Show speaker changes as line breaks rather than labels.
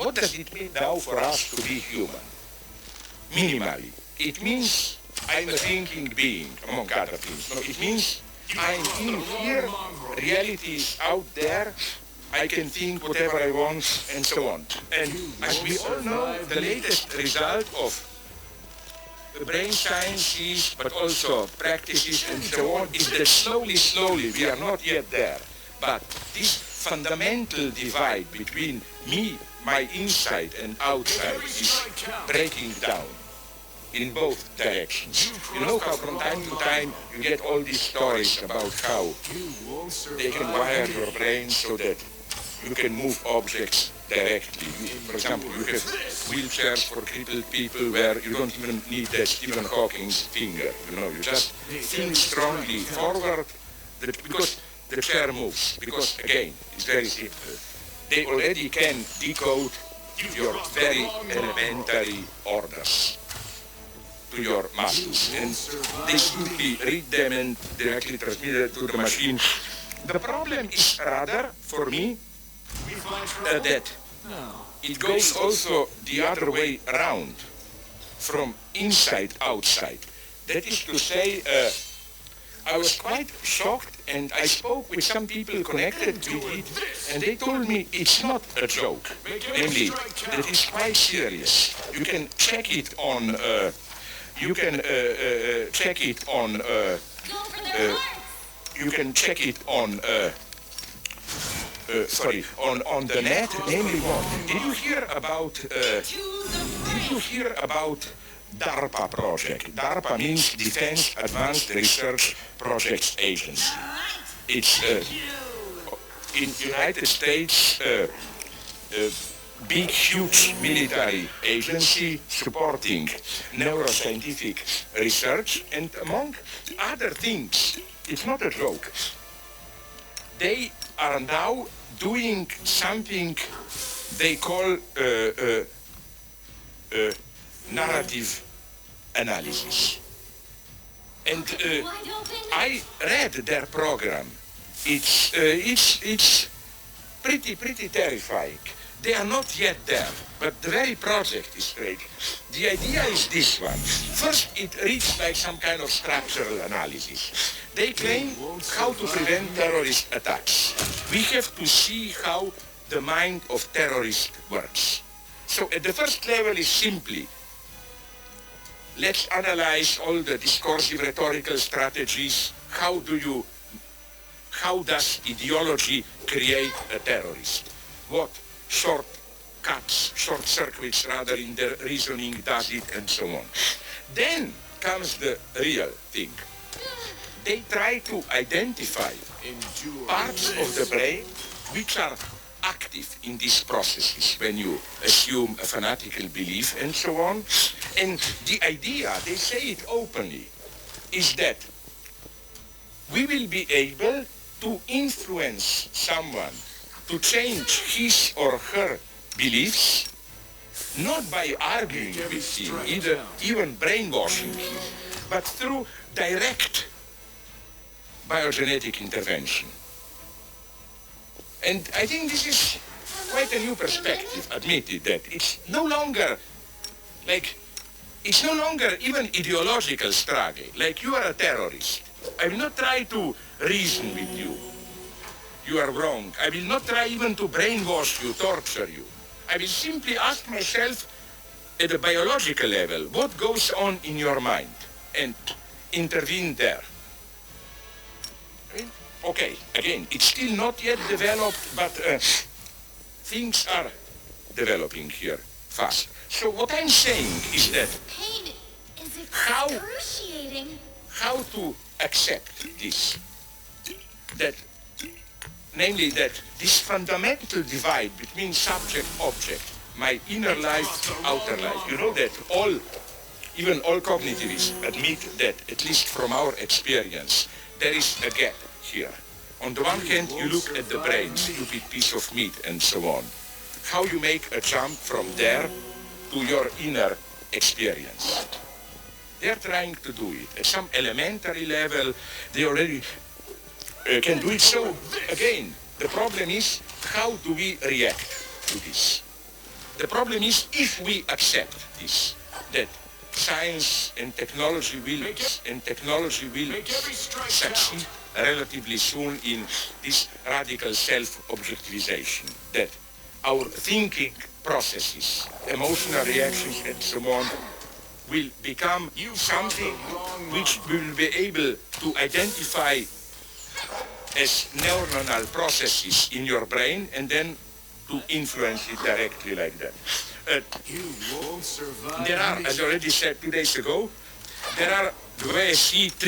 what does it mean now for us to be human? Minimally. It means I'm a thinking being, among other things. No, it means I'm in here, reality is out there, I can think whatever I want, and so on. And as we all know, the latest result of the brain sciences, but also practices and so on, is that slowly, we are not yet there. But this fundamental divide between me, my inside and outside, is breaking down in both directions. You know how from time to time you get all these stories about how they can wire your brain so that you can move objects directly. For example, you have wheelchairs for crippled people where you don't even need that Stephen Hawking's finger. You know, you just think strongly forward because the chair moves. Because again, it's very simple. They already can decode your very elementary orders to your muscles, and they simply read them and directly transmit it to the machine. The problem is rather, for me, that it goes also the other way around, from inside outside. That is to say, I was quite shocked, and I spoke with some people connected with it, and they told me it's not a joke. Namely, that it's quite serious. You can check it on. You can check it on. You can check it on. On the net, namely what? Did you hear about DARPA project? DARPA means Defense Advanced Research Projects Agency. It's in United States big, huge military agency supporting neuroscientific research, and among other things, it's not a joke. They are now doing something they call narrative analysis. And I read their program. It's pretty terrifying. They are not yet there, but the very project is great. The idea is this one. First, it reads like some kind of structural analysis. They claim how to prevent terrorist attacks. We have to see how the mind of terrorist works. So at the first level is simply, let's analyze all the discursive rhetorical strategies. How does ideology create a terrorist? What shortcuts, short circuits rather in their reasoning does it, and so on. Then comes the real thing. They try to identify parts of the brain which are active in these processes when you assume a fanatical belief and so on. And the idea, they say it openly, is that we will be able to influence someone to change his or her beliefs, not by arguing with him, even brainwashing him, but through direct biogenetic intervention. And I think this is quite a new perspective, admitted that it's no longer even ideological struggle, like you are a terrorist. I will not try to reason with you. You are wrong. I will not try even to brainwash you, torture you. I will simply ask myself at a biological level, what goes on in your mind, and intervene there. Okay, again, it's still not yet developed, but things are developing here fast. So what I'm saying is that
pain is excruciating.
How to accept this, namely that this fundamental divide between subject-object, my inner life, outer life. You know that even all cognitivists admit that, at least from our experience, there is a gap here. On the one hand, you look at the brain, stupid piece of meat, and so on. How you make a jump from there to your inner experience. They're trying to do it. At some elementary level, they already can do it. So, again, the problem is, how do we react to this? The problem is if we accept this, that science and technology will succeed relatively soon in this radical self-objectivization, that our thinking processes, emotional reactions and so on will become something which we will be able to identify as neuronal processes in your brain and then to influence it directly like that. There are, as I already said 2 days ago, there are, the way I see,